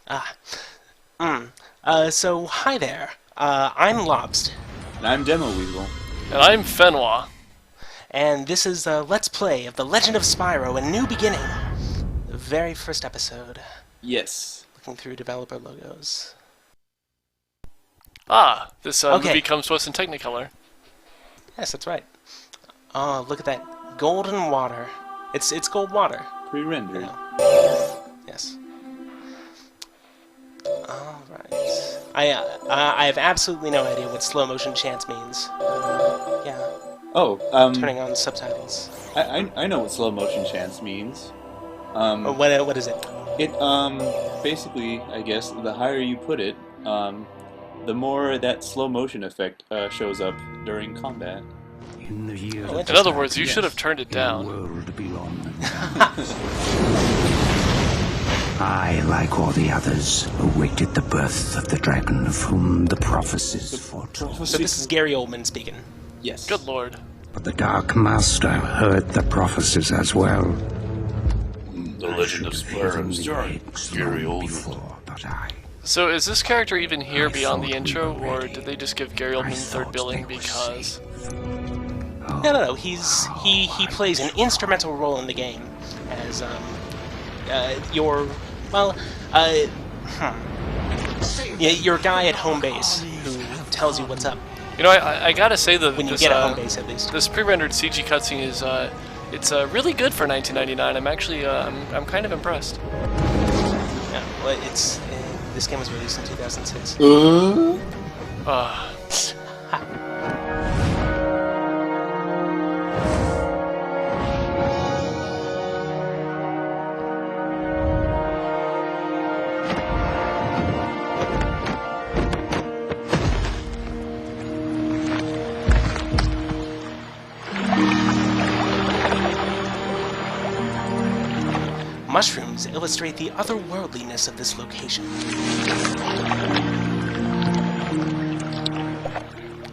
Ah. So, hi there. I'm Lobst, And I'm Demo Weasel. And I'm Fenwa. and this is a Let's Play of The Legend of Spyro, A New Beginning. The very first episode. Yes. Looking through developer logos. This Okay. movie comes to us in Technicolor. Yes, that's right. Oh, look at that golden water. It's gold water. Pre-rendered. You know. Yes. Alright. I have absolutely no idea what slow motion chance means. Yeah. Oh, Turning on subtitles. I know what slow motion chance means. What is it? It, basically, I guess, the higher you put it, the more that slow motion effect, shows up during combat. In the year Oh, of In other words, you Yes. should have turned it the down. world beyond. I, like all the others, awaited the birth of the dragon of whom the prophecies foretold. So this is Gary Oldman speaking. Yes. Good lord. But the Dark Master heard the prophecies as well. The Legend of Spyro starring Gary Oldman. Before, but I So is this character even here beyond the thought we intro, were or ready. did they just give Gary Oldman third thought billing they were because... No. He plays an instrumental role in the game as your guy at home base who tells you what's up You know, I gotta say that when you this, get at home base at least. this pre-rendered CG cutscene is, it's really good for 1999. I'm actually, I'm kind of impressed. Yeah, well, it's this game was released in 2006. Uh, Mushrooms illustrate the otherworldliness of this location.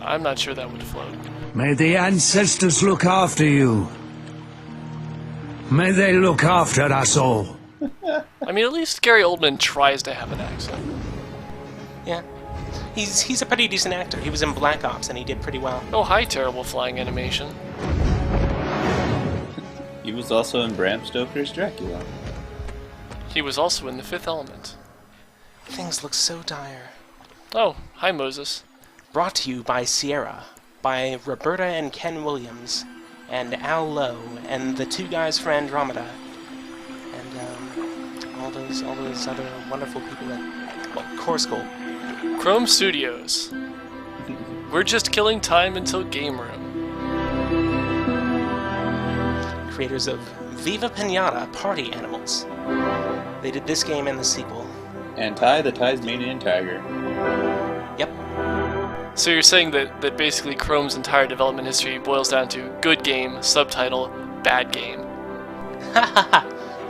I'm not sure that would float. May the ancestors look after you. May they look after us all. I mean, at least Gary Oldman tries to have an accent. Yeah, he's a pretty decent actor. He was in Black Ops and he did pretty well. Oh, hi, terrible flying animation. He was also in Bram Stoker's Dracula. He was also in The Fifth Element. Things look so dire. Oh, hi, Moses. Brought to you by Sierra, by Roberta and Ken Williams, and Al Lowe, and the two guys for Andromeda, and all those other wonderful people that, Core School. Chrome Studios. We're just killing time until Game Room. Creators of Viva Pinata Party Animals. They did this game and the sequel. And Ty the Tasmanian Tiger. Yep. So you're saying that basically Chrome's entire development history boils down to good game, subtitle, bad game.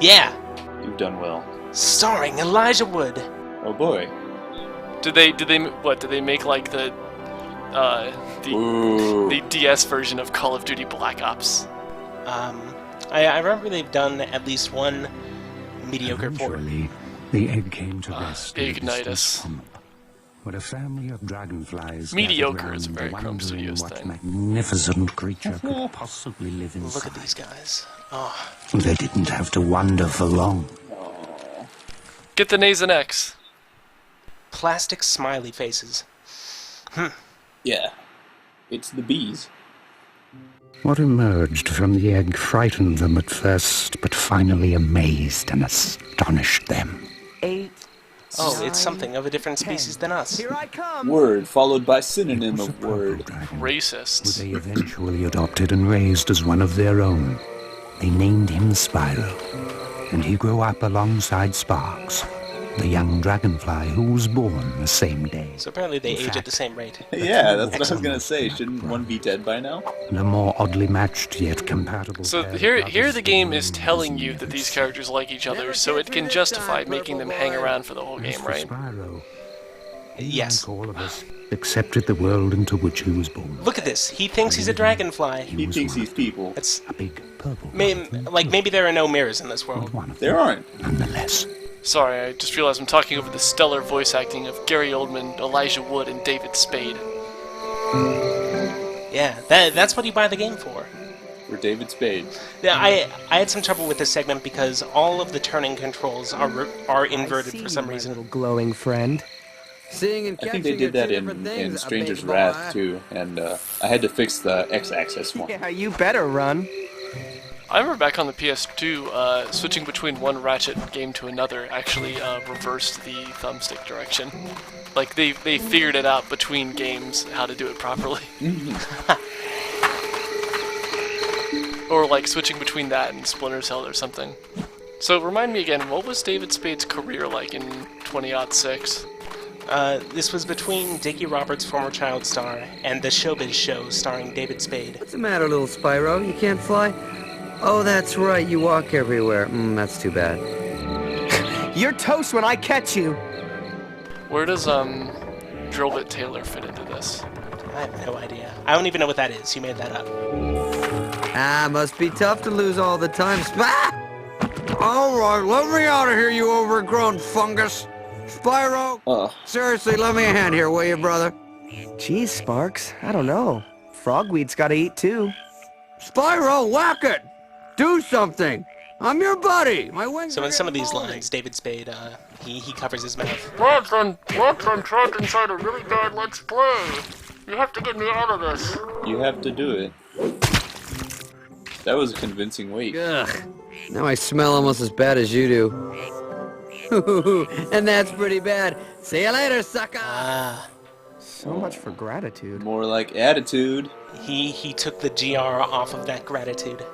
Yeah. You've done well. Starring Elijah Wood. Oh boy. Did they make like the Ooh. DS version of Call of Duty Black Ops? I remember they've done at least one mediocre port. Eventually, the egg came to rest in a Ignitus. distant swamp, where a family of dragonflies Mediocre gathered is a round very Chrome wondering Studios what thing. magnificent creature could possibly live inside. Look at these guys. Oh, They didn't have to wonder for long. Get the Nays and X. plastic smiley faces. Yeah. It's the bees. What emerged from the egg frightened them at first, but finally amazed and astonished them. Oh, it's something of a different species than us. Word followed by synonym of word. Dragon, who Racists. they eventually adopted and raised as one of their own. They named him Spyro, and he grew up alongside Sparks, the young dragonfly who was born the same day. So apparently they In age at fact, the same rate. Yeah, that's what I was gonna say. Shouldn't one be dead by now? The more oddly matched yet compatible. So pair of here brothers the game is was telling you never that these seen. characters like each other, so it can justify making them hang around for the whole As game, for right? Spyro, he, Yes. like all of us, accepted the world into which he was born. Look at this. He thinks he's a dragonfly. He was thinks one he's people. That's a big purple. maybe there are no mirrors in this world. one of There them, aren't. nonetheless. Sorry, I just realized I'm talking over the stellar voice acting of Gary Oldman, Elijah Wood, and David Spade. Yeah, that's what you buy the game for. For David Spade. Yeah, I had some trouble with this segment because all of the turning controls are inverted for some reason. Little glowing friend. Seeing and I think they did that in Stranger's Wrath too, and I had to fix the X-axis one. Yeah, you better run. I remember back on the PS2, switching between one Ratchet game to another actually reversed the thumbstick direction. Like, they figured it out between games how to do it properly. Or, like, switching between that and Splinter Cell or something. So, remind me again, what was David Spade's career like in 2006? This was between Dickie Roberts' former child star and the Showbiz Show starring David Spade. What's the matter, little Spyro? You can't fly? Oh, that's right, you walk everywhere. That's too bad. You're toast when I catch you! Where does, Drillbit Taylor fit into this? I have no idea. I don't even know what that is. You made that up. Must be tough to lose all the time. Alright, let me out of here, you overgrown fungus. Spyro, seriously, lend me a hand here, will you, brother? Geez, Sparks, I don't know. Frogweed's gotta eat too. Spyro, whack it! Do something! I'm your buddy! My wings So are in some of getting these moldy. lines, David Spade, he covers his mouth. Lads, I'm trapped inside a really bad Let's Play. You have to get me out of this. You have to do it. That was a convincing wait. Ugh. Now I smell almost as bad as you do. And that's pretty bad. See you later, sucker! So much for gratitude. More like attitude. He took the GR off of that gratitude.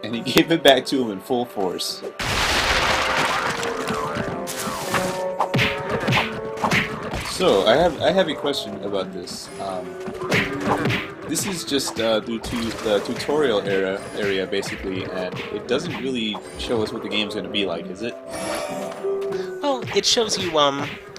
And he gave it back to him in full force. So, I have a question about this. This is just due to the tutorial area, basically, and it doesn't really show us what the game's going to be like, is it? Well, it shows you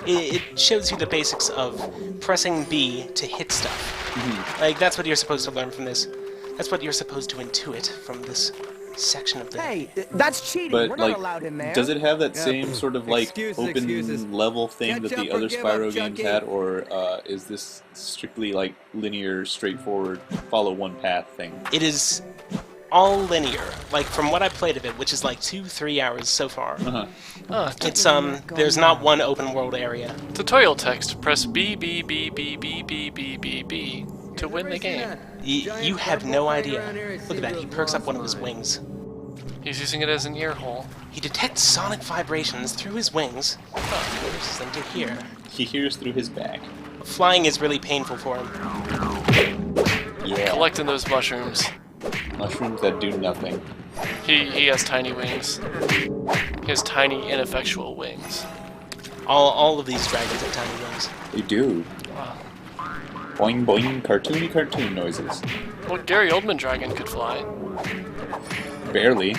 it shows you the basics of pressing B to hit stuff. Mm-hmm. Like, that's what you're supposed to learn from this. That's what you're supposed to intuit from this section of the... Hey, that's cheating. But, We're like, not allowed in there. does it have that same sort of, like, Excuses. open level thing that Catch the up or other give Spyro up, games Chucky. had, or is this strictly, like, linear, straightforward, follow one path thing? It is all linear. Like, from what I played of it, which is like 2-3 hours so far. It's, there's not one open world area. Tutorial text. Press B, B, B, B, B, B, B, B, B to win the game. You have no idea. Look at that, he perks up one of his wings. He's using it as an ear hole. He detects sonic vibrations through his wings. He uses them to hear. He hears through his back. Flying is really painful for him. Yeah. Collecting those mushrooms. Mushrooms that do nothing. He has tiny wings. He has tiny, ineffectual wings. All of these dragons have tiny wings. They do. Wow. Boing boing, cartoony cartoon noises. Well, Gary Oldman Dragon could fly. Barely.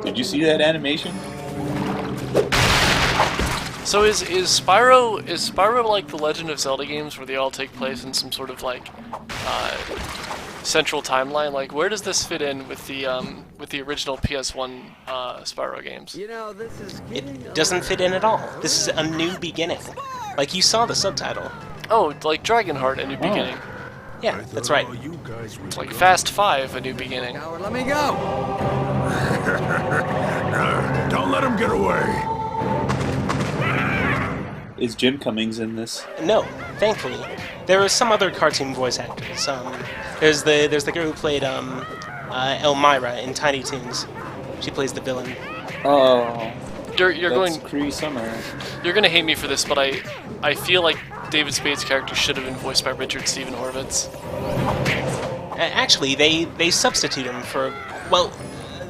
Did you see that animation? So is Spyro like the Legend of Zelda games where they all take place in some sort of like central timeline? Like, where does this fit in with the original PS1 Spyro games? You know, this is It doesn't fit in at all. This is a new beginning. Like, you saw the subtitle. Oh, like Dragonheart, A New Beginning. Yeah, that's right. It's like Fast 5, A New Beginning. Howard, let me go. Don't let him get away. Is Jim Cummings in this? No, thankfully. There are some other cartoon voice actors. There's the girl who played Elmira in Tiny Toons. She plays the villain. Oh, You're that's going Cree Summer. You're gonna hate me for this, but I feel like David Spade's character should have been voiced by Richard Steven Horvitz. Actually, they substitute him for... Well,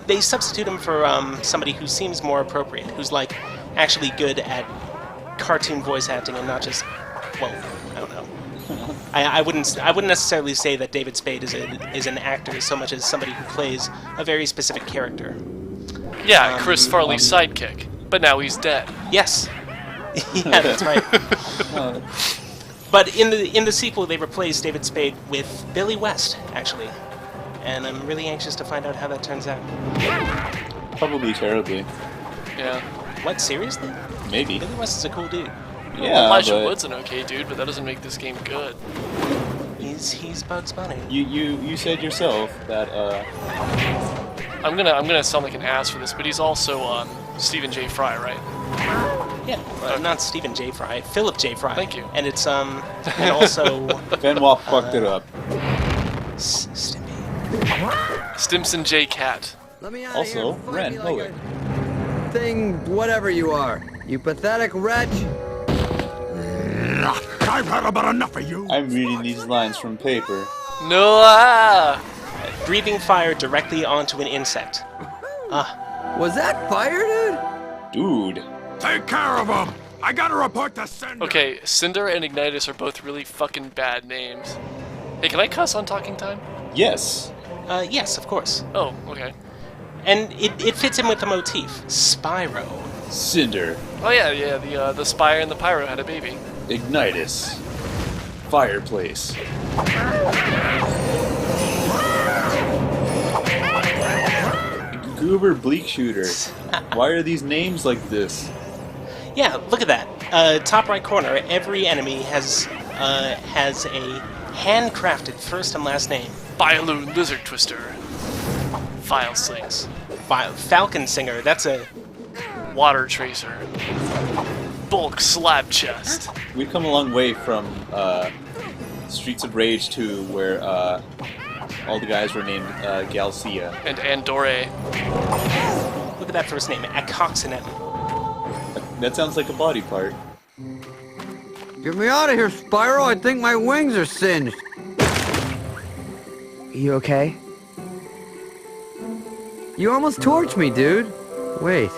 they substitute him for somebody who seems more appropriate, who's, like, actually good at cartoon voice acting and not just... Well, I don't know. I wouldn't necessarily say that David Spade is an actor so much as somebody who plays a very specific character. Yeah, Chris Farley's sidekick, but now he's dead. Yes. Yeah, that's right. But in the sequel, they replaced David Spade with Billy West, actually, and I'm really anxious to find out how that turns out. Probably terribly. Yeah. What, seriously? Maybe. Billy West is a cool dude. Yeah, Elijah but Wood's an okay dude, but that doesn't make this game good. He's Bugs Bunny. you said yourself that I'm gonna sound like an ass for this, but he's also Stephen J. Fry, right? Yeah, not Stephen J. Fry, Philip J. Fry. Thank you. And it's and also Benoit fucked it up. Stimpy. Stimson J. Cat. Let me out Also, of here. Ren Fight me like Howick. a thing, whatever you are. You pathetic wretch. I've had about enough of you. I'm reading these lines from paper. No! Breathing fire directly onto an insect. Was that fire, dude? Dude. Take care of him. I gotta report to Cinder. Okay, Cinder and Ignitus are both really fucking bad names. Hey, can I cuss on Talking Time? Yes. Yes, of course. Oh, okay. And it fits in with the motif. Spyro. Cinder. Oh yeah, the Spire and the Pyro had a baby. Ignitus. Fireplace. Goober Bleak Shooter. Why are these names like this? Yeah, look at that. Top right corner, every enemy has a handcrafted first and last name. Bialoon Lizard Twister. File Slings. Falcon Singer, that's a... Water Tracer. Bulk Slab Chest. We've come a long way from Streets of Rage 2, where all the guys were named Galcia. And Andore. Look at that first name, Acoxinem. That sounds like a body part. Get me out of here, Spyro. I think my wings are singed. You okay? You almost torched me, dude. Wait.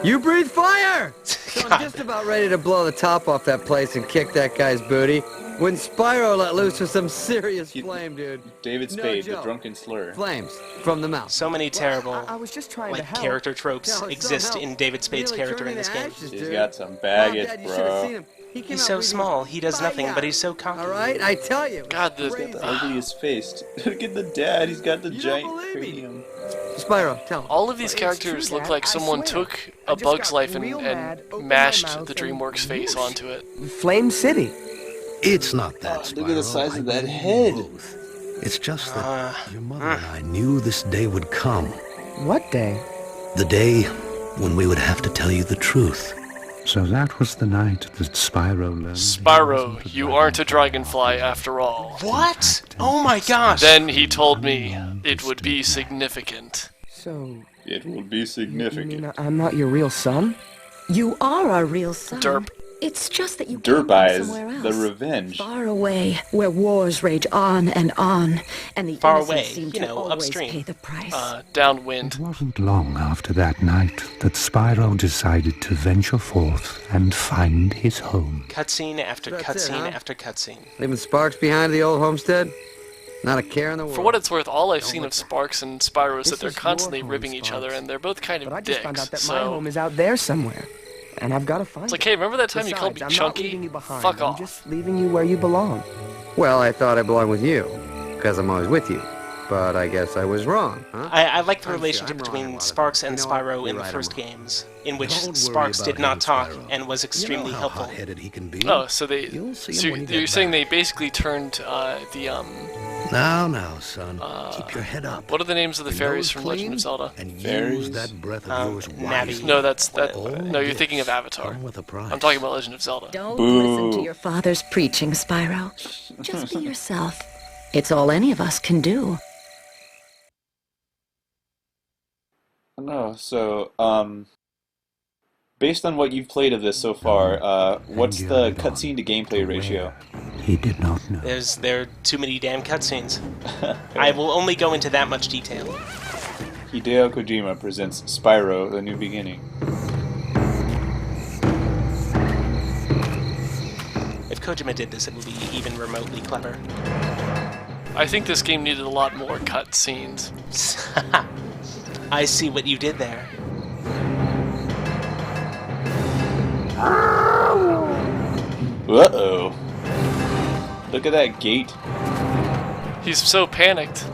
You breathe fire! So I'm just about ready to blow the top off that place and kick that guy's booty when Spyro let loose with some serious flame, dude. David No Spade, the joke. drunken slur. Flames from the mouth. So many terrible I was just trying to like help. character tropes No, exist somehow in David Spade's nearly character turned in this into game. ashes, He's dude. got some Mom, baggage, Dad, you should have seen bro. him. He came He's out so breathing small, he does nothing, fire. but he's so cocky. All right, I tell you. God, the Crazy. Ugliest faced. Look at the dad, he's got the You don't giant believe me. cranium. Spyro, tell him. all of these It's characters true, look Dad, like I someone swear. took I a just Bug's got Life real mad, and opened my mashed mouth, the and DreamWorks face whoosh. onto it. Flame City. It's not that, Look at the Spyro. size of I that believe head. both. It's just that your mother and I knew this day would come. What day? The day when we would have to tell you the truth. So that was the night that Spyro learned. Spyro, you aren't a dragonfly after all. What? Oh my gosh! Then he told me it would be significant. So, It will be you significant. mean I'm not your real son? You are our real son. Derp. It's just that you came Derp from Eyes, somewhere else. the revenge. Far away, where wars rage on, and the Far innocent away, seem you to know, always upstream. pay the price. Downwind. It wasn't long after that night that Spyro decided to venture forth and find his home. Cutscene after That's it, cutscene huh? after cutscene. Leaving sparks behind the old homestead? Not a care in the world. For what it's worth, all I've seen of Sparks and Spyro is that This they're is your constantly home, ripping each other, Sparks. and they're both kind of But I just dicks. found out that so my home is out there somewhere. And I've got to find it's like, it. hey, remember that time you called me Besides, I'm not leaving chunky? you behind. Fuck I'm off. just leaving you where you belong. Well, I thought I belonged with you, because I'm always with you. But I guess I was wrong, huh? I like the I'm relationship sure I'm wrong between about it. Sparks and You know what? Spyro in You're the right, first I'm wrong. games, in which Don't worry Sparks about did him, not talk Spyro. and was extremely You know how helpful. hot-headed he can be. Oh, so they. You'll see him So when you you're get saying back. they basically turned the Now, son, keep your head up. What are the names of the Your fairies nose from Legend of clean, Zelda? And Fairies? use that breath of yours Navi. wisely. No, that's that. All No, you're thinking of gifts Avatar. come with a price. I'm talking about Legend of Zelda. Don't Boo. listen to your father's preaching, Spyro. Just be yourself. It's all any of us can do. No, so, based on what you've played of this so far, what's the cutscene to gameplay ratio? He did not know. There are too many damn cutscenes. I will only go into that much detail. Hideo Kojima presents Spyro: The New Beginning. If Kojima did this, it would be even remotely clever. I think this game needed a lot more cutscenes. I see what you did there. Uh-oh. Look at that gate. He's so panicked.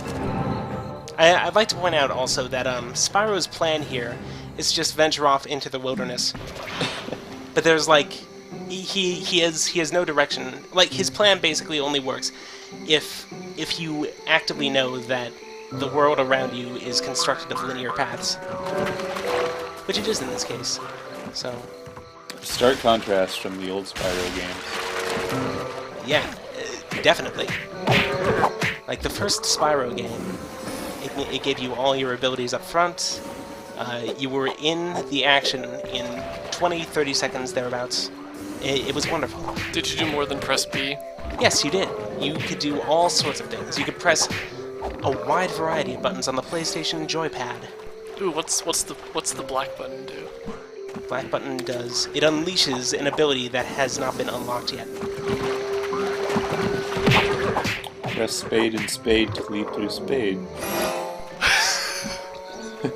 I'd like to point out also that Spyro's plan here is just venture off into the wilderness. But there's like he has no direction. Like his plan basically only works if you actively know that the world around you is constructed of linear paths, which it is in this case. So Stark contrast from the old Spyro games. yeah, definitely. Like the first Spyro game, it gave you all your abilities up front. You were in the action in 20-30 seconds thereabouts. It was wonderful. Did you do more than press B? Yes, you did. You could do all sorts of things. You could press a wide variety of buttons on the PlayStation joypad. Ooh, what's the black button do? Black button does... It unleashes an ability that has not been unlocked yet. Press spade and spade to leap through spade.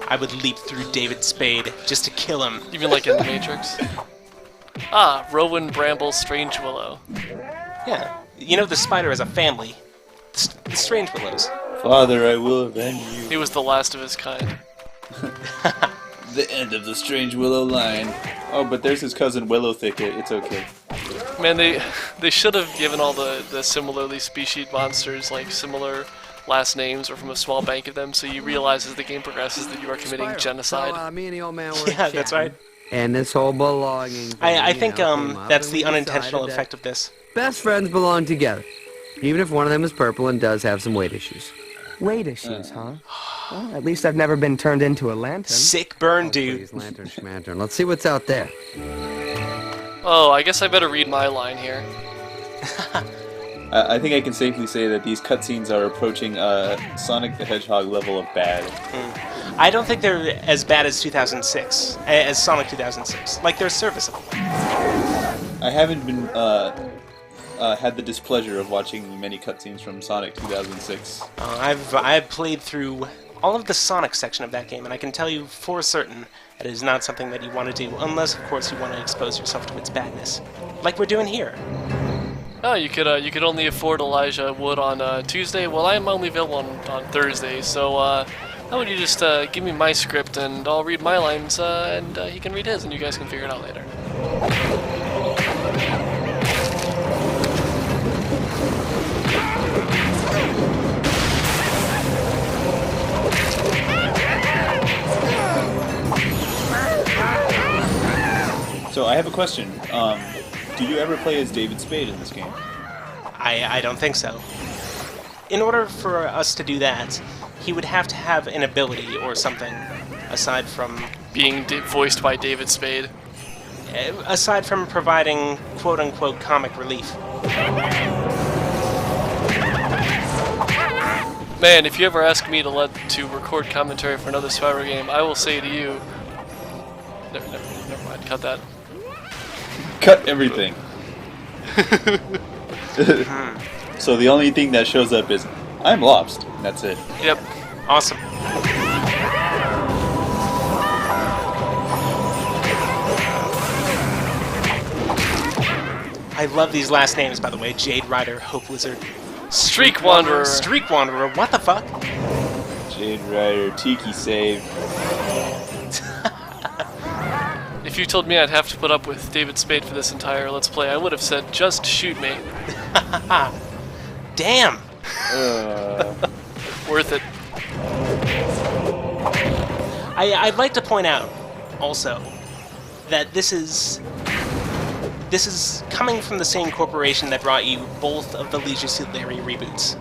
I would leap through David Spade just to kill him. Even like in the Matrix? Ah, Rowan, Bramble, Strange Willow. Yeah. You know the spider is a family. The Strange Willows. Father, I will avenge you. He was the last of his kind. The end of the Strange Willow line. Oh, but there's his cousin Willow Thicket. It's okay. Man, they should have given all the similarly specied monsters like similar last names or from a small bank of them, so you realize as the game progresses that you are committing genocide. So, me and the old man were Yeah, that's right. And this whole belonging thing, I think came up, that's and the we unintentional decided effect of this. that best friends belong together, even if one of them is purple and does have some weight issues. Weight issues, huh? Well, at least I've never been turned into a lantern. Sick burn, dude. Please, lantern schmantern. Let's see what's out there. Oh, I guess I better read my line here. I think I can safely say that these cutscenes are approaching Sonic the Hedgehog level of bad. I don't think they're as bad as 2006, as Sonic 2006. Like, they're serviceable. I haven't been had the displeasure of watching many cutscenes from Sonic 2006. I've played through all of the Sonic section of that game, and I can tell you for certain that it is not something that you want to do, unless, of course, you want to expose yourself to its badness, like we're doing here. Oh, you could only afford Elijah Wood on Tuesday. Well, I'm only available on Thursday, so how would you just give me my script and I'll read my lines, and he can read his, and you guys can figure it out later. So I have a question. Do you ever play as David Spade in this game? I don't think so. In order for us to do that, he would have to have an ability or something, aside from... Being voiced by David Spade. Aside from providing quote-unquote comic relief. Man, if you ever ask me to record commentary for another Spyro game, I will say to you... Never mind, cut that. Cut everything. So the only thing that shows up is, I'm lost, and that's it. Yep. Awesome. I love these last names, by the way. Jade Rider, Hope Wizard, Streak Wanderer. Streak Wanderer, what the fuck? Jade Rider, Tiki Save. If you told me I'd have to put up with David Spade for this entire Let's Play, I would have said, just shoot me. Damn! Worth it. I'd like to point out, also, that this is coming from the same corporation that brought you both of the Leisure Suit Larry reboots,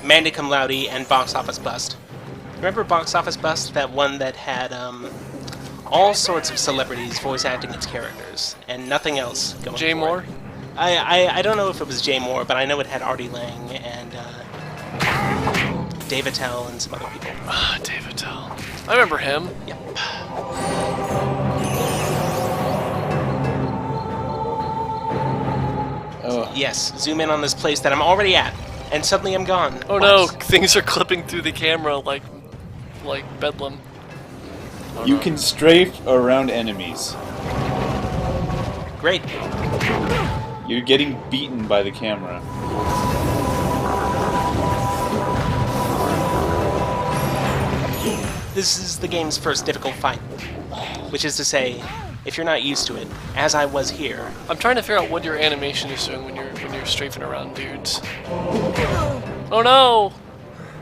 Mandy Cum Laude and Box Office Bust. Remember Box Office Bust? That one that had all sorts of celebrities voice acting its characters, and nothing else going Jay for it. Moore? I don't know if it was Jay Moore, but I know it had Artie Lang and Dave Attell and some other people. Ah, Dave Attell. I remember him. Yep. Oh. Yes, zoom in on this place that I'm already at, and suddenly I'm gone. Oh no, things are clipping through the camera like Bedlam. Oh, You no. can strafe around enemies. Great. You're getting beaten by the camera. This is the game's first difficult fight, which is to say, if you're not used to it, as I was here. I'm trying to figure out what your animation is doing when you're strafing around dudes. Oh no!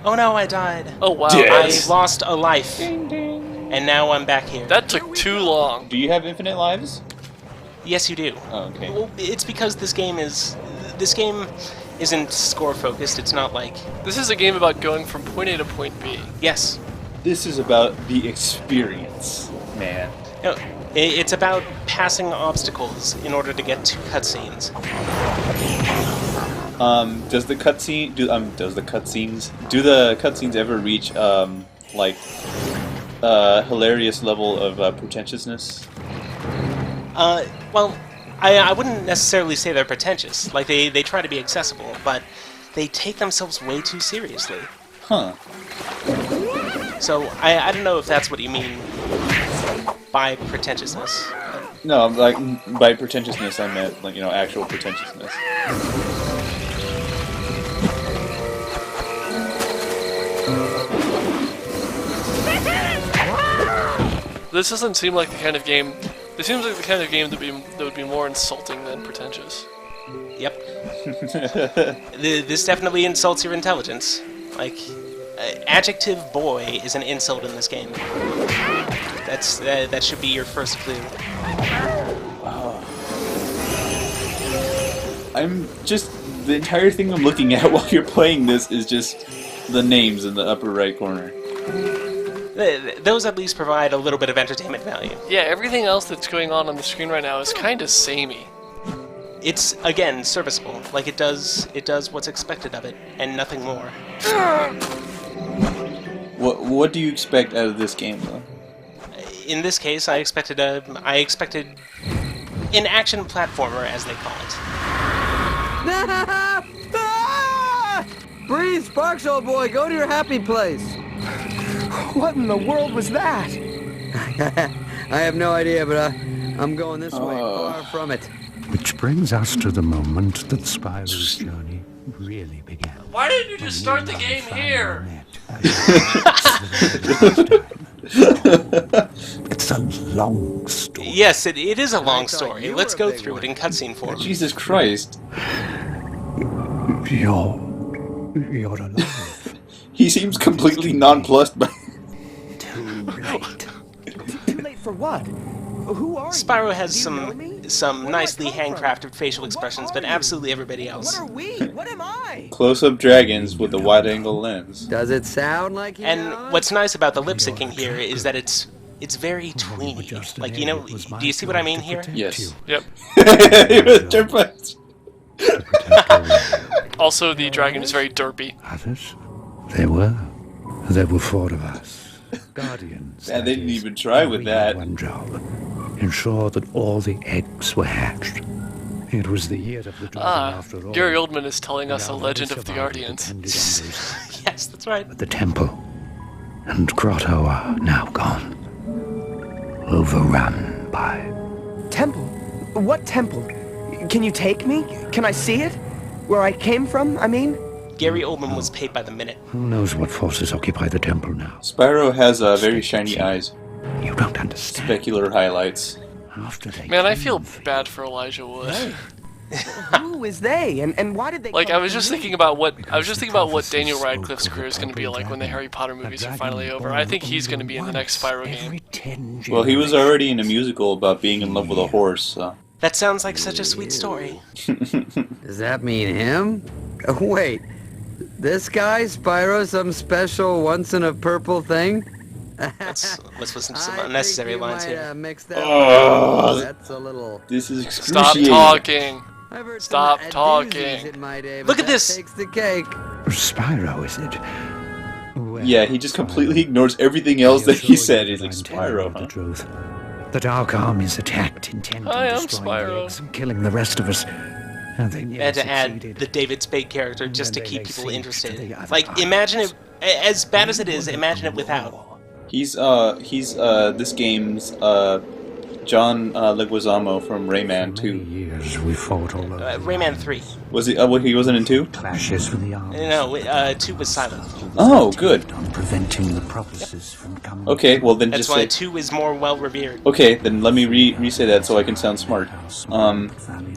Oh no, I died. Oh wow. I lost a life. And now I'm back here. That took too long. Do you have infinite lives? Yes, you do. Oh, okay. Well, it's because this game isn't score focused. It's not like... This is a game about going from point A to point B. Yes. This is about the experience, man. No, it's about passing obstacles in order to get to cutscenes. Does the cutscenes ever reach like hilarious level of pretentiousness? Well, I wouldn't necessarily say they're pretentious. Like, they try to be accessible, but they take themselves way too seriously. Huh. So, I don't know if that's what you mean by pretentiousness. No, like, by pretentiousness I meant, like, you know, actual pretentiousness. This doesn't seem like the kind of game... This seems like the kind of game that would be more insulting than pretentious. Yep. This definitely insults your intelligence. Like, adjective boy is an insult in this game. That should be your first clue. Wow. I'm just... The entire thing I'm looking at while you're playing this is just the names in the upper right corner. Those at least provide a little bit of entertainment value. Yeah, everything else that's going on the screen right now is kind of samey. It's, again, serviceable. Like, it does what's expected of it, and nothing more. What do you expect out of this game, though? In this case, I expected an action platformer, as they call it. Breathe, Sparks, old boy. Go to your happy place. What in the world was that? I have no idea, but I'm going this way, far from it. Which brings us to the moment that Spyro's journey really began. Why didn't you just start the game here? It's a long story. Yes, it is a long story. Let's go through it in cutscene form. Jesus Christ. You're alive. He seems completely nonplussed by... Too late. Too late for what? Who are you? Spyro has Do you know me? some Where do I nicely come from? handcrafted facial expressions, What but are you? absolutely everybody What else. are we? What am I? Close-up dragons with a wide-angle lens. Does it sound like you know And it? what's nice about the lip syncing here is that it's very tweeny. Like, you know, do you see what I mean here? Yes. Yep. It was turquoise. Also, the dragon is very derpy. Others? There were 4 of us. Guardians. Man, they that didn't is. even try with We had that. one job. Ensure that all the eggs were hatched. It was the year of the dragon after all. Gary Oldman is telling us a And our legend very of the survival Guardians. depended on those. Yes, that's right. But the temple and grotto are now gone. Overrun by... Temple? What temple? Can you take me? Can I see it? Where I came from, I mean? Gary Oldman was paid by the minute. Who knows what forces occupy the temple now? Spyro has very shiny eyes. You don't understand. Specular highlights. After they Man, I came feel for bad for Elijah Wood. Who is they? And why did they Like, come I was to just me? thinking about what prophecies Daniel spoke Radcliffe's of a career is going to be purple like when the dragon. Harry Potter movies A are finally dragon over. born I think he's going to be in the next Spyro every game. 10 Well, he was generations. already in a musical about being in love with a horse, so... That sounds like such a sweet story. Does that mean him? Wait, this guy, Spyro, some special once-in-a-purple thing? Let's listen to some I unnecessary think you lines might, here. mix that Oh. That's a little... This is Stop excruciating. talking. I've heard Stop some talking. doozies in my day, but Look at that this. takes the cake. Spyro, is it? Well, Yeah, he just completely ignores everything else that he said. He's like, Spyro, The huh? truth. The Dark Army's attacked, intent Hi, on I'm destroying the Spyro. eggs and killing the rest of us. And they I never had to add succeeded. the David Spade character And just to then keep they people siege to interested. the other Like, armies. imagine it, as bad as it is, imagine it without. He's this game's, John Leguizamo from Rayman For many 2. years we fought all over. Rayman 3. Was he, he wasn't in 2? Clashes with the armies. No, 2 was silent. Oh, good. On preventing the prophecies from coming. Okay, well then That's just why say... 2 is more well-revered. Okay, then let me re-say that so I can sound smart.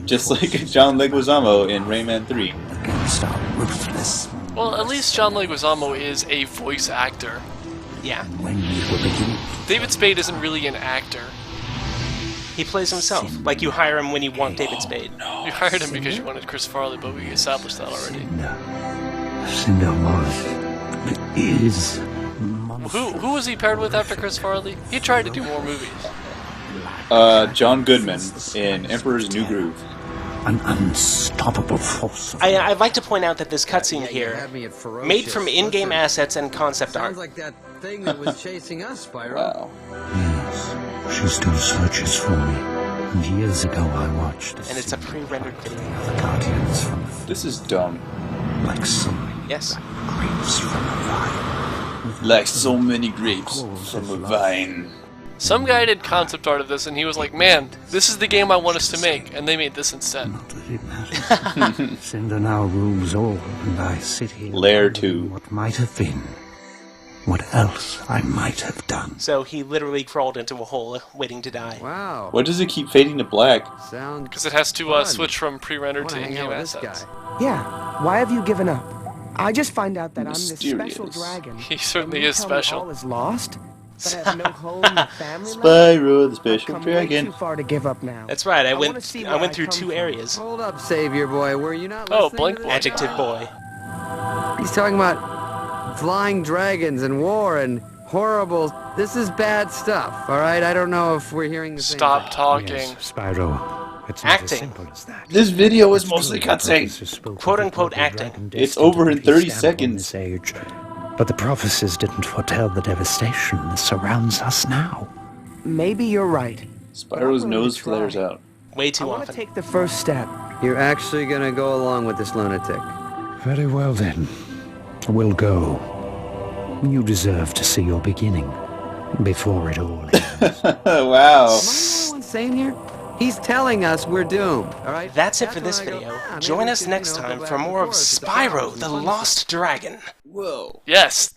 Just like John Leguizamo in Rayman 3. Against our ruthless. Well, at least John Leguizamo is a voice actor. Yeah. When we were beginning. David Spade isn't really an actor. He plays himself. Like you hire him when you want David Spade. You hired him because you wanted Chris Farley, but we established that already. Cinder was. Is. Who was he paired with after Chris Farley? He tried to do more movies. John Goodman in Emperor's New Groove. An unstoppable force. I'd like to point out that this cutscene here, made from in-game assets and concept art. Sounds like that thing that was chasing us, Spyro. Wow. Yes, she still searches for me. And years ago I watched. And it's a pre-rendered video. The guardians from This is dumb. like so many Yes. grapes from a vine. Like so many grapes from a vine. Some guy did concept art of this, and he was like, man, this is the game I want us to make, and they made this instead. Not that it matters. Cinder now rules all, and I sit here. Layer wondering 2. What might have been. What else I might have done. So he literally crawled into a hole waiting to die. Wow. Why does it keep fading to black? Sound Because it has to fun. switch from pre-rendered I to wanna hang out in-game with this assets. guy. Yeah, why have you given up? I just find out that I'm this Mysterious. special dragon. He certainly and you is tell special. Me all is lost? That I have no home or family left? Spyro, the I've special come way dragon. too far to give up now. That's right, I wanna went see I where went I through come 2 from. areas. Hold up, Savior boy. Were you not Oh, listening blank to boy. this? Adjective boy. He's talking about flying dragons and war and horrible... This is bad stuff, all right? I don't know if we're hearing the same Stop thing. talking. Yes, Spyro. It's not Acting. as simple as that. This video is It's mostly true, the cutscene. prophecies spoke of Quote-unquote the acting. dragon It's destined over to in be 30 stamped on seconds. this age. But the prophecies didn't foretell the devastation that surrounds us now. Maybe you're right. Spyro's I'm willing nose to try. flares out. Way I too want to often. take the first step. You're actually gonna go along with this lunatic. Very well then. We'll go. You deserve to see your beginning before it all ends. Wow. Am I the one insane here? He's telling us we're doomed, all right? That's it for this when I go, video. maybe Join we us should, next go time back for and more of forth. Spyro the Lost Dragon. Whoa. Yes,